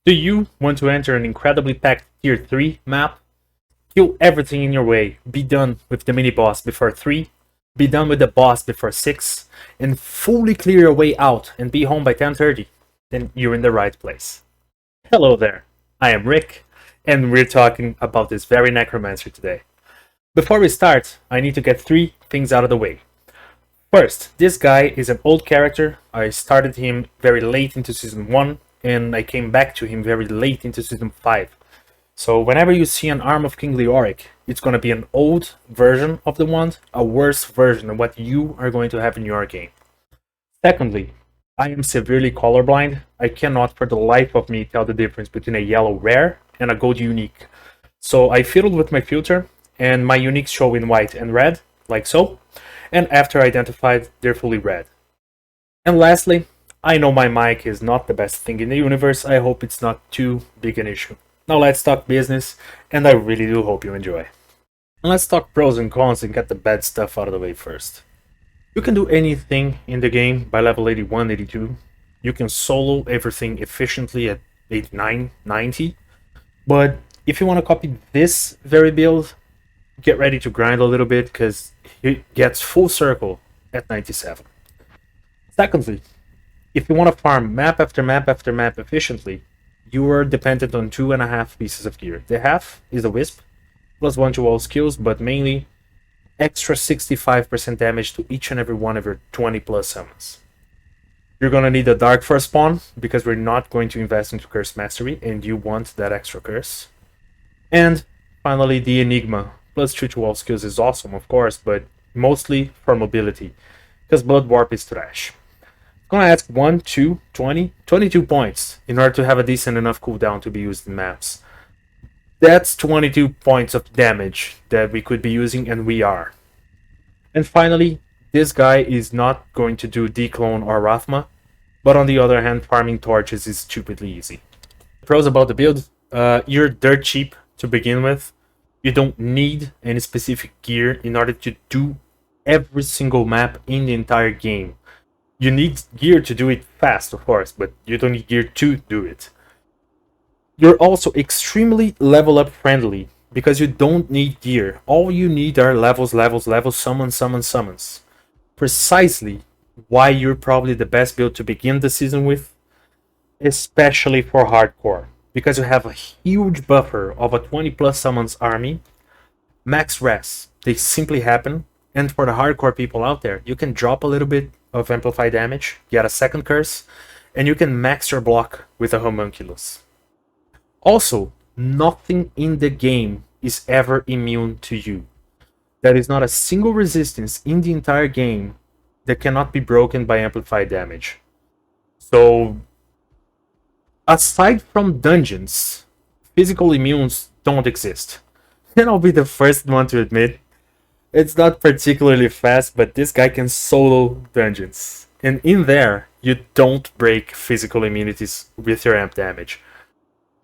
Do you want to enter an incredibly packed tier 3 map? Kill everything in your way, be done with the mini boss before 3, be done with the boss before 6, and fully clear your way out and be home by 10:30? Then you're in the right place. Hello there, I am Rick, and we're talking about this very Necromancer today. Before we start, I need to get 3 things out of the way. First, this guy is an old character. I started him very late into Season 1, and I came back to him very late into Season 5. So whenever you see an Arm of King Leoric, it's going to be an old version of the wand, a worse version of what you are going to have in your game. Secondly, I am severely colorblind. I cannot for the life of me tell the difference between a yellow rare and a gold unique. So I fiddled with my filter, and my uniques show in white and red, like so, and after identified, they're fully red. And lastly, I know my mic is not the best thing in the universe. I hope it's not too big an issue. Now let's talk business, and I really do hope you enjoy. And let's talk pros and cons and get the bad stuff out of the way first. You can do anything in the game by level 81, 82. You can solo everything efficiently at 89, 90. But if you want to copy this very build, get ready to grind a little bit because it gets full circle at 97. Secondly, if you want to farm map after map after map efficiently, you are dependent on 2.5 pieces of gear. The half is a wisp, plus 1 to all skills, but mainly extra 65% damage to each and every one of your 20 plus summons. You're going to need a Dark Force spawn, because we're not going to invest into Curse Mastery, and you want that extra curse. And finally, the Enigma, plus 2 to all skills is awesome, of course, but mostly for mobility, because Blood Warp is trash. It's going to ask 1, 2, 20, 22 points in order to have a decent enough cooldown to be used in maps. That's 22 points of damage that we could be using, and we are. And finally, this guy is not going to do Declone or Rathma, but on the other hand, farming torches is stupidly easy. The pros about the build, you're dirt cheap to begin with. You don't need any specific gear in order to do every single map in the entire game. You need gear to do it fast, of course, but you don't need gear to do it. You're also extremely level up friendly, because you don't need gear. All you need are levels, summons. Precisely why you're probably the best build to begin the season with, especially for hardcore. Because you have a huge buffer of a 20 plus summons army, max res, they simply happen, and for the hardcore people out there, you can drop a little bit of amplify damage, get a second curse, and you can max your block with a homunculus. Also, nothing in the game is ever immune to you. There is not a single resistance in the entire game that cannot be broken by amplified damage. So, aside from dungeons, physical immunes don't exist. And I'll be the first one to admit, it's not particularly fast, but this guy can solo dungeons. And in there, you don't break physical immunities with your amp damage.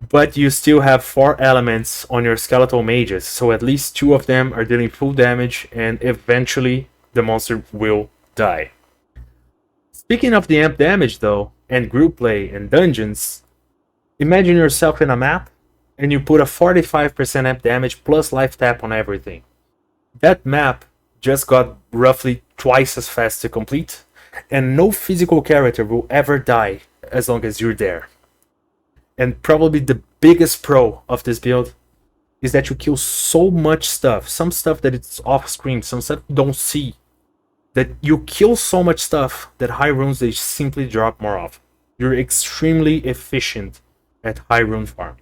But you still have 4 elements on your skeletal mages, so at least 2 of them are dealing full damage, and eventually the monster will die. Speaking of the amp damage though, and group play and dungeons, imagine yourself in a map, and you put a 45% amp damage plus life tap on everything. That map just got roughly twice as fast to complete, and no physical character will ever die as long as you're there. And probably the biggest pro of this build is that you kill so much stuff, some stuff that it's off screen, some stuff you don't see, that you kill so much stuff that high runes they simply drop more often. You're extremely efficient at high rune farm.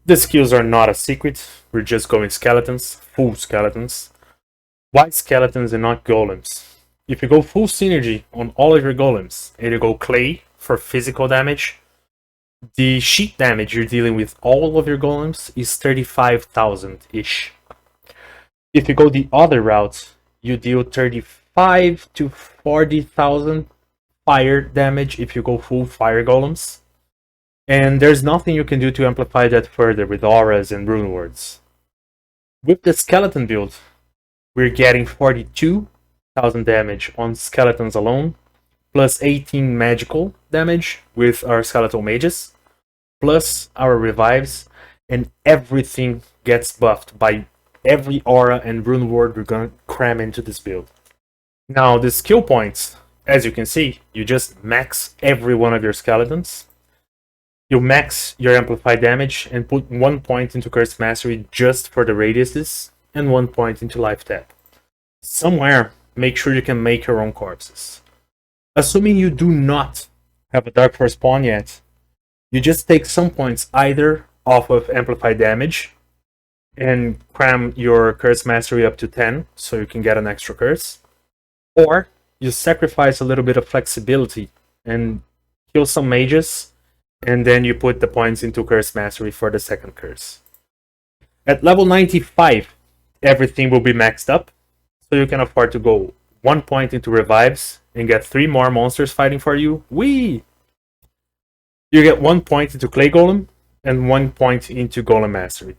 The skills are not a secret, we're just going skeletons, full skeletons. Why skeletons and not golems? If you go full synergy on all of your golems, and you go clay for physical damage, the sheet damage you're dealing with all of your golems is 35,000-ish. If you go the other route, you deal 35 to 40,000 fire damage if you go full fire golems. And there's nothing you can do to amplify that further with auras and rune words. With the skeleton build, we're getting 42,000 damage on skeletons alone, plus 18 magical damage with our skeletal mages, plus our revives, and everything gets buffed by every aura and rune word we're gonna cram into this build. Now the skill points, as you can see, you just max every one of your skeletons. You max your amplified damage and put 1 point into Curse Mastery just for the radiuses, and 1 point into life tap. Somewhere, make sure you can make your own corpses. Assuming you do not have a Dark Force spawn yet, you just take some points either off of amplified damage and cram your Curse Mastery up to 10 so you can get an extra curse, or you sacrifice a little bit of flexibility and kill some mages, and then you put the points into Curse Mastery for the second curse. At level 95, everything will be maxed up, so you can afford to go 1 point into revives and get 3 more monsters fighting for you. Whee! You get 1 point into Clay Golem and 1 point into Golem Mastery.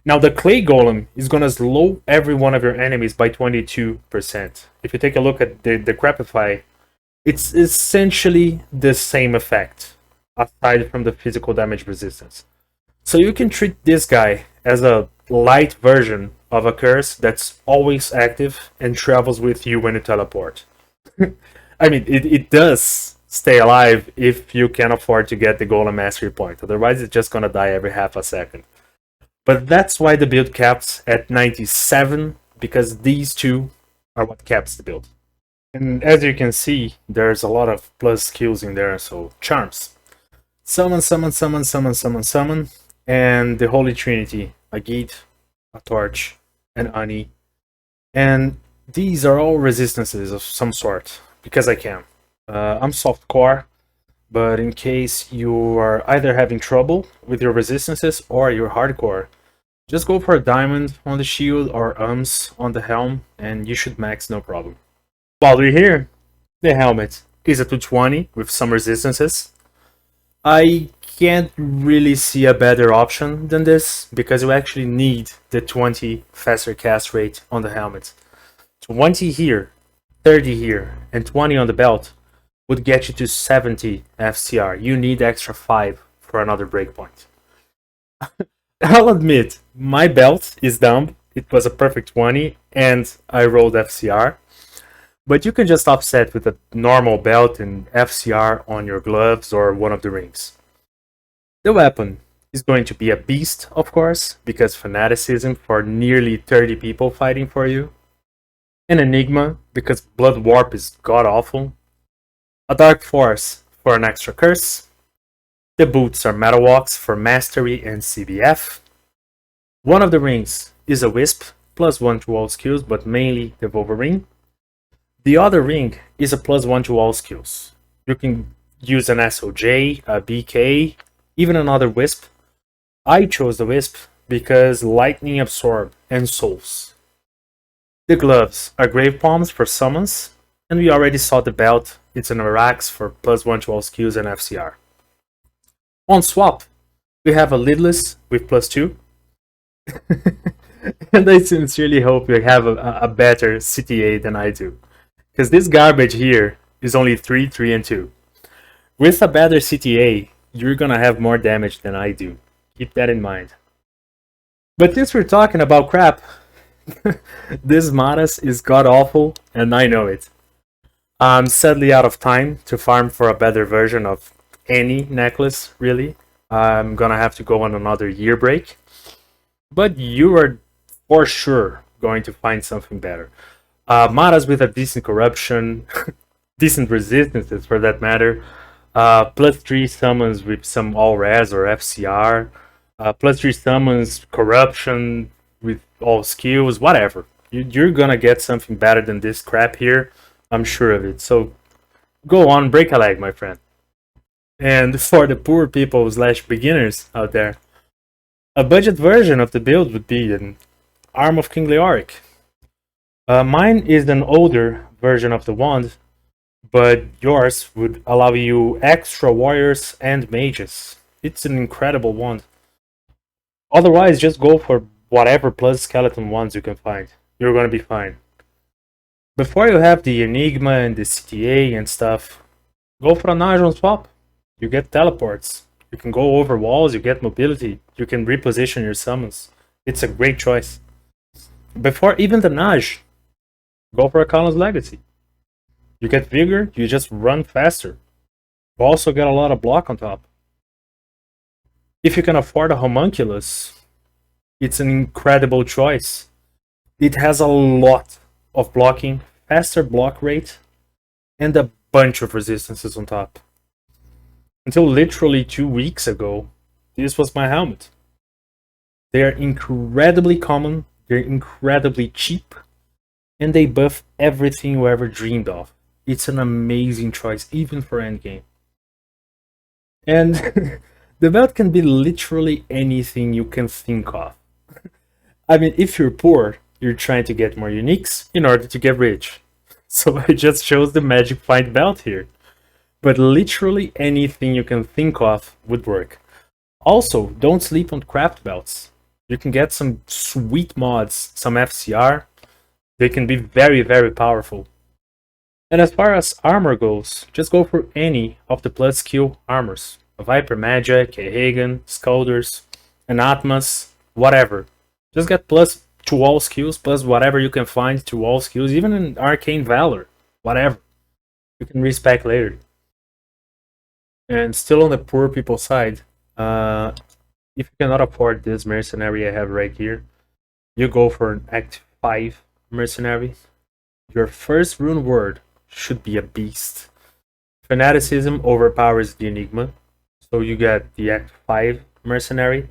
Now the Clay Golem is going to slow every one of your enemies by 22%. If you take a look at the Decrepify, it's essentially the same effect, aside from the physical damage resistance. So you can treat this guy as a light version of a curse that's always active and travels with you when you teleport. I mean, it does stay alive if you can afford to get the Golem Mastery point. Otherwise, it's just gonna die every half a second. But that's why the build caps at 97, because these two are what caps the build. And as you can see, there's a lot of plus skills in there, so charms. Summon, summon, summon, summon, summon, summon, and the Holy Trinity, a Gate, a Torch, and Ani. And these are all resistances of some sort, because I can. I'm soft core, but in case you are either having trouble with your resistances or you're hardcore, just go for a diamond on the shield or on the helm, and you should max no problem. While we're here, the helmet is a 220 with some resistances. I can't really see a better option than this, because you actually need the 20 faster cast rate on the helmet. 20 here, 30 here, and 20 on the belt would get you to 70 FCR. You need extra 5 for another breakpoint. I'll admit, my belt is dumb. It was a perfect 20, and I rolled FCR. But you can just offset with a normal belt and FCR on your gloves or one of the rings. The weapon is going to be a beast, of course, because fanaticism for nearly 30 people fighting for you. An Enigma, because Blood Warp is god-awful. A Dark Force for an extra curse. The boots are Metal Walks for Mastery and CBF. One of the rings is a Wisp, +1 to all skills, but mainly the Wolverine. The other ring is a +1 to all skills. You can use an SOJ, a BK, even another Wisp. I chose the Wisp because Lightning Absorb and Souls. The gloves are Grave Palms for summons, and we already saw the belt. It's an Arax for +1 to all skills and FCR. On swap, we have a Lidless with +2. And I sincerely hope you have a better CTA than I do, because this garbage here is only 3, 3, and 2. With a better CTA, you're gonna have more damage than I do. Keep that in mind. But since we're talking about crap, this Maras is god-awful, and I know it. I'm sadly out of time to farm for a better version of any necklace, really. I'm gonna have to go on another year break. But you are for sure going to find something better. Maras with a decent corruption, decent resistances for that matter, +3 summons with some all res or FCR, +3 summons corruption with all skills, whatever. You're gonna get something better than this crap here, I'm sure of it. So go on, break a leg, my friend. And for the poor people / beginners out there, a budget version of the build would be an Arm of King Leoric. Mine is an older version of the wand, but yours would allow you extra warriors and mages. It's an incredible wand. Otherwise, just go for whatever plus skeleton wands you can find. You're gonna be fine. Before you have the Enigma and the CTA and stuff, go for a Nage on swap. You get teleports. You can go over walls, you get mobility, you can reposition your summons. It's a great choice. Before even the Nage, go for a Column's Legacy. You get Vigor, you just run faster. You also get a lot of block on top. If you can afford a Homunculus, it's an incredible choice. It has a lot of blocking, faster block rate, and a bunch of resistances on top. Until literally 2 weeks ago, this was my helmet. They are incredibly common, they're incredibly cheap, and they buff everything you ever dreamed of. It's an amazing choice, even for endgame. And the belt can be literally anything you can think of. I mean, if you're poor, you're trying to get more uniques in order to get rich. So I just chose the Magic Find belt here. But literally anything you can think of would work. Also, don't sleep on craft belts. You can get some sweet mods, some FCR. They can be very, very powerful. And as far as armor goes, just go for any of the plus skill armors. A Viper Magic, a Hagen, Scalders, an Atmas, whatever. Just get plus to all skills, plus whatever you can find to all skills, even in Arcane Valor, whatever. You can respec later. And still on the poor people side, if you cannot afford this mercenary I have right here, you go for an Act 5 mercenary. Your first rune word should be a beast. Fanaticism overpowers the Enigma, so you get the Act 5 mercenary.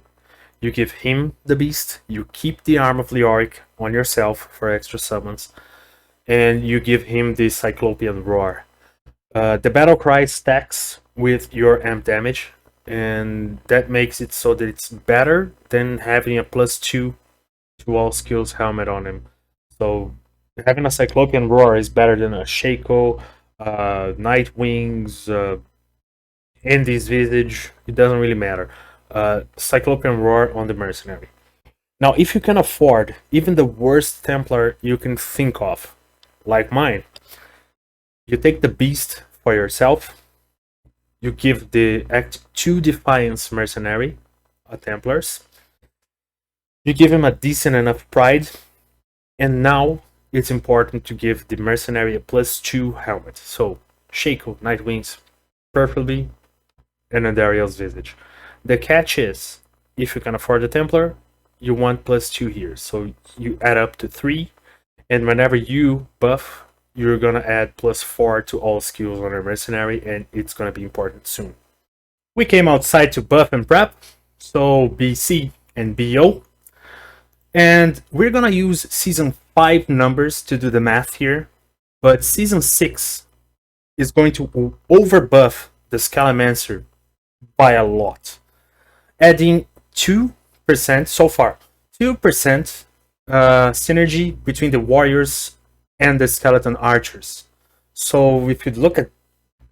You give him the beast, you keep the Arm of Leoric on yourself for extra summons, and you give him the Cyclopean Roar. The battle cry stacks with your amp damage, and that makes it so that it's better than having a +2 to all skills helmet on him. So having a Cyclopean Roar is better than a Shaco, Nightwings, Andy's Visage. It doesn't really matter. Cyclopean Roar on the mercenary. Now, if you can afford even the worst Templar you can think of, like mine, you take the beast for yourself. You give the Act 2 Defiance mercenary a Templars. You give him a decent enough pride, and now it's important to give the mercenary a +2 helmet. So Shaco, Nightwings, preferably, and Andariel's Visage. The catch is, if you can afford the Templar, you want +2 here. So you add up to 3, and whenever you buff, you're gonna add +4 to all skills on a mercenary, and it's gonna be important soon. We came outside to buff and prep, so BC and BO. And we're gonna use Season 5 numbers to do the math here, but Season 6 is going to overbuff the Skelemancer by a lot, adding 2% so far, 2% synergy between the warriors and the skeleton archers. So if you look at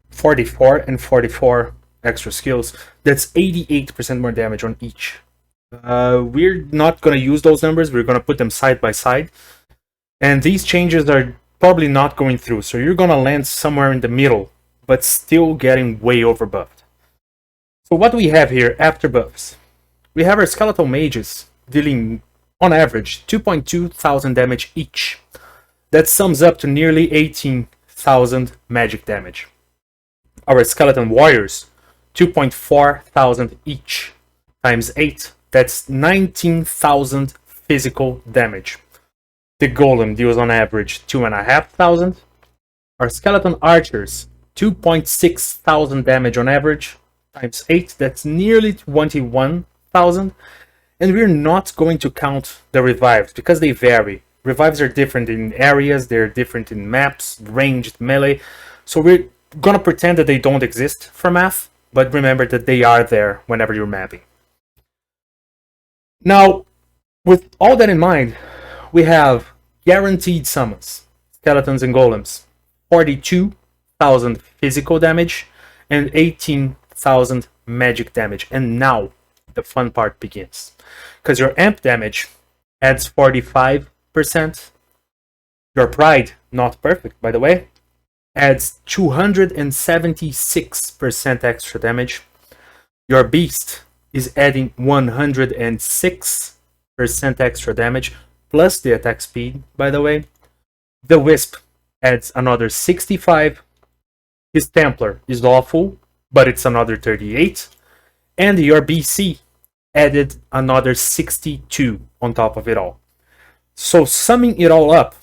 44 and 44 extra skills, that's 88% more damage on each. We're not going to use those numbers, we're going to put them side by side. And these changes are probably not going through, so you're going to land somewhere in the middle, but still getting way overbuffed. So what do we have here after buffs? We have our skeletal mages dealing, on average, 2.2 thousand damage each. That sums up to nearly 18,000 magic damage. Our skeleton warriors, 2.4 thousand each, times 8, that's 19,000 physical damage. The golem deals on average 2,500. Our skeleton archers, 2.6 thousand damage on average, times 8, that's nearly 21,000. And we're not going to count the revives because they vary. Revives are different in areas, they're different in maps, ranged, melee. So we're gonna pretend that they don't exist for math, but remember that they are there whenever you're mapping. Now, with all that in mind, we have guaranteed summons, skeletons and golems, 42,000 physical damage and 18,000 magic damage. And now the fun part begins, because your amp damage adds 45%, Your Pride, not perfect by the way, adds 276% extra damage. Your Beast is adding 106% extra damage, plus the attack speed, by the way. The Wisp adds another 65. His Templar is awful, but it's another 38. And your BC added another 62 on top of it all. So summing it all up,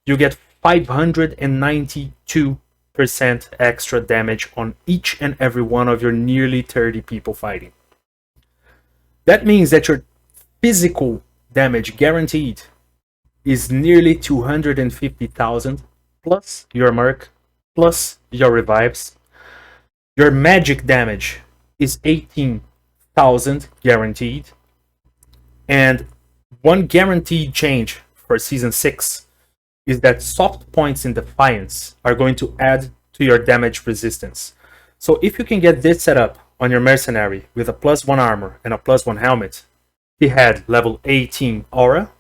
you get 592% extra damage on each and every one of your nearly 30 people fighting. That means that your physical damage guaranteed is nearly 250,000, plus your Merc, plus your revives. Your magic damage is 18,000 guaranteed. And one guaranteed change for Season 6 is that soft points in Defiance are going to add to your damage resistance. So if you can get this set up on your Mercenary with a +1 armor and a +1 helmet, he had level 18 aura,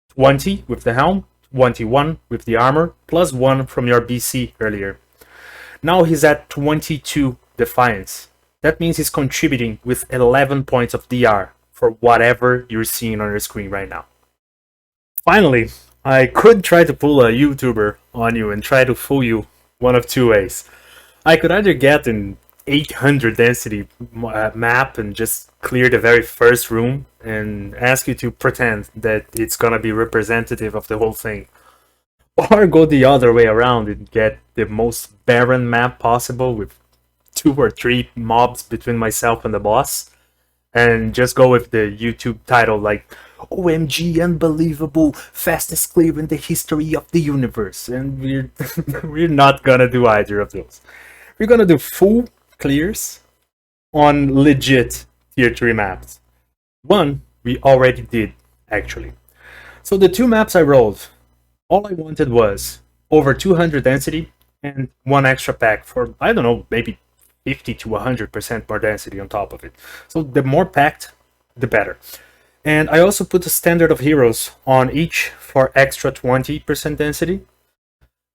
20 with the helm, 21 with the armor, +1 from your BC earlier. Now he's at 22 Defiance. That means he's contributing with 11 points of DR for whatever you're seeing on your screen right now. Finally, I could try to pull a YouTuber on you and try to fool you one of two ways. I could either get an 800 density map and just clear the very first room and ask you to pretend that it's gonna be representative of the whole thing, or go the other way around and get the most barren map possible with 2 or 3 mobs between myself and the boss, and just go with the YouTube title like OMG unbelievable fastest clear in the history of the universe. And we're not gonna do either of those. We're gonna do full clears on legit tier 3 maps. One we already did actually. So the 2 maps I rolled, all I wanted was over 200 density and 1 extra pack for, I don't know, maybe 50 to 100% more density on top of it. So the more packed, the better. And I also put a standard of heroes on each for extra 20% density.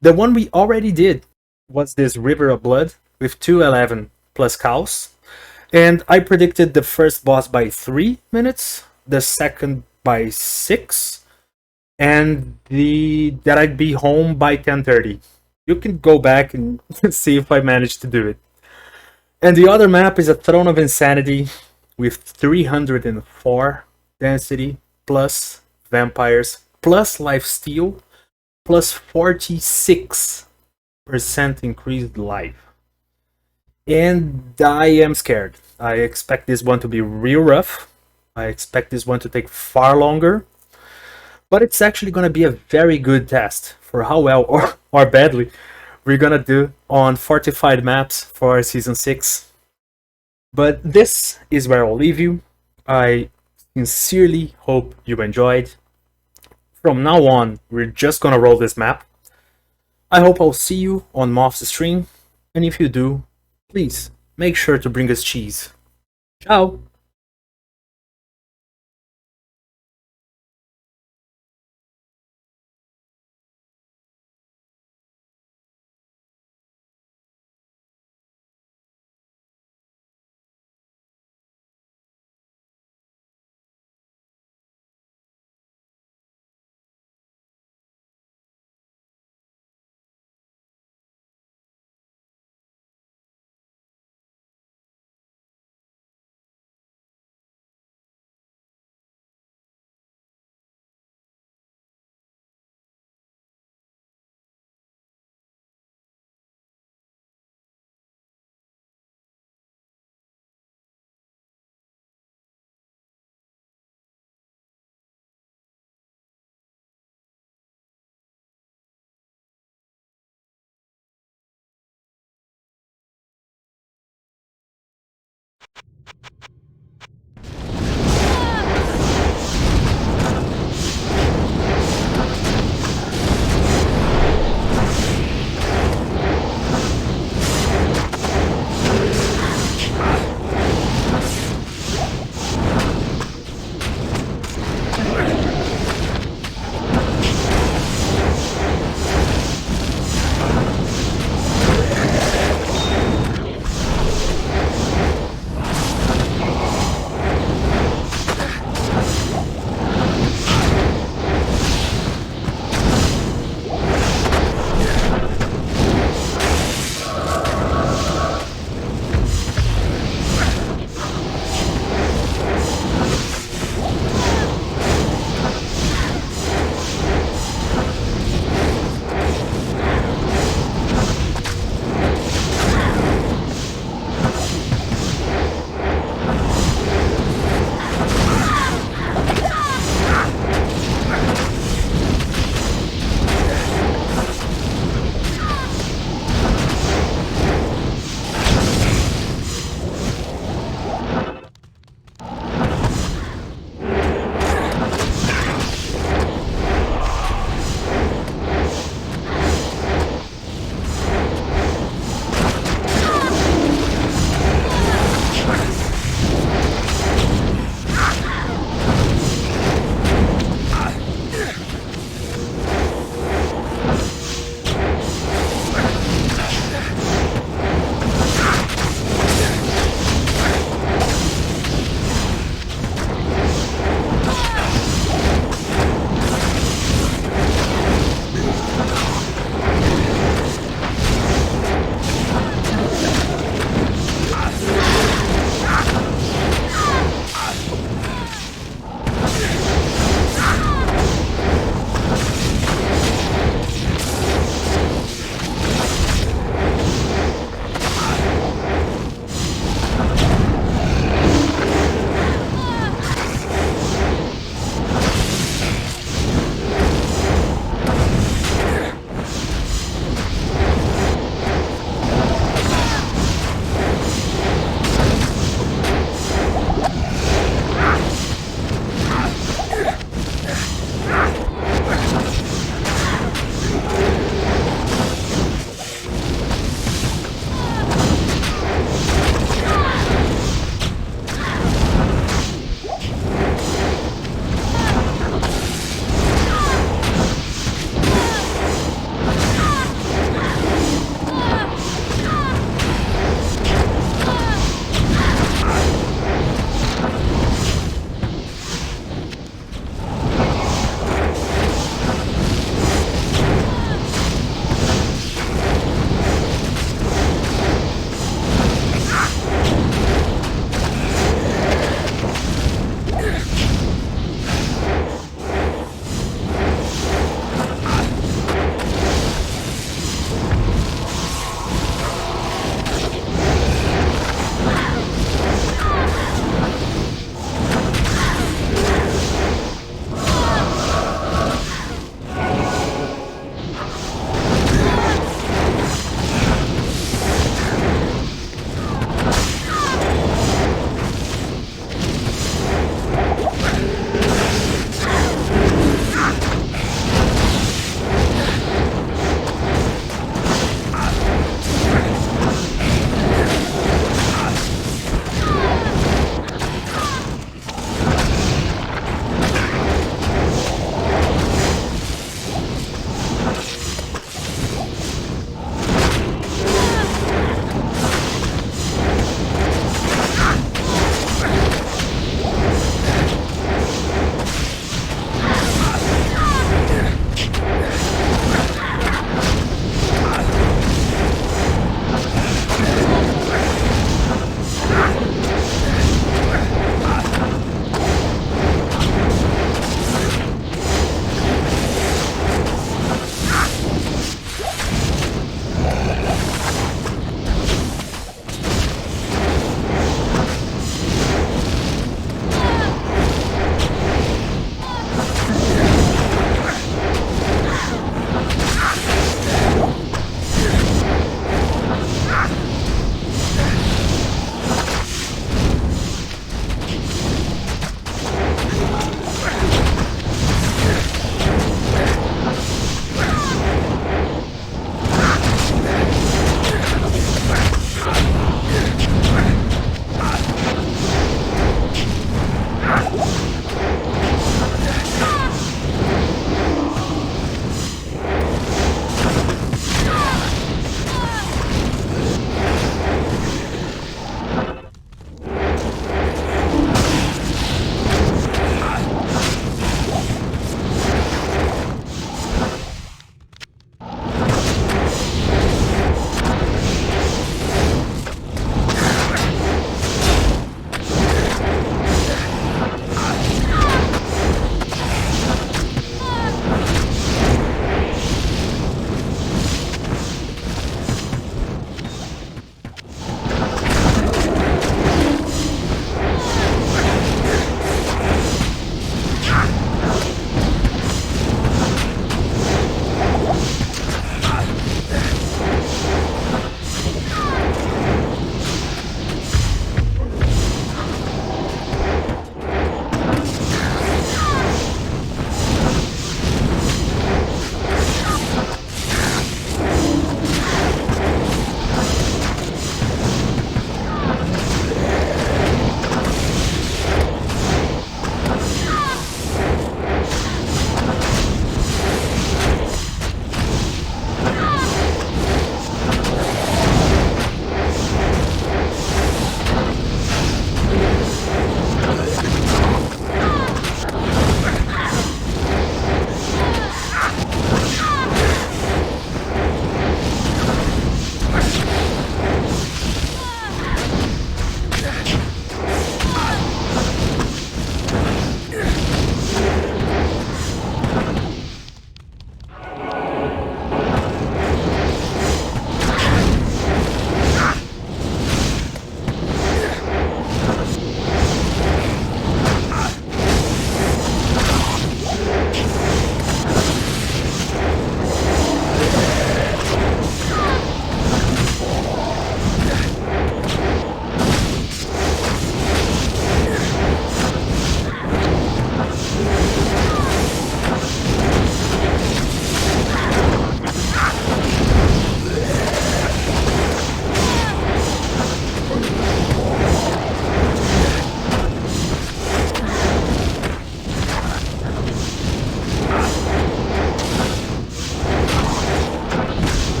The one we already did was this River of Blood with 211 plus Chaos. And I predicted the first boss by 3 minutes, the second by 6, and that I'd be home by 10:30. You can go back and see if I managed to do it. And the other map is a Throne of Insanity with 304 density, plus vampires, plus lifesteal, plus 46% increased life. And I am scared. I expect this one to be real rough. I expect this one to take far longer. But it's actually going to be a very good test for how well or badly we're going to do on fortified maps for Season 6. But this is where I'll leave you. I sincerely hope you enjoyed. From now on, we're just going to roll this map. I hope I'll see you on Moth's stream. And if you do, please make sure to bring us cheese. Ciao!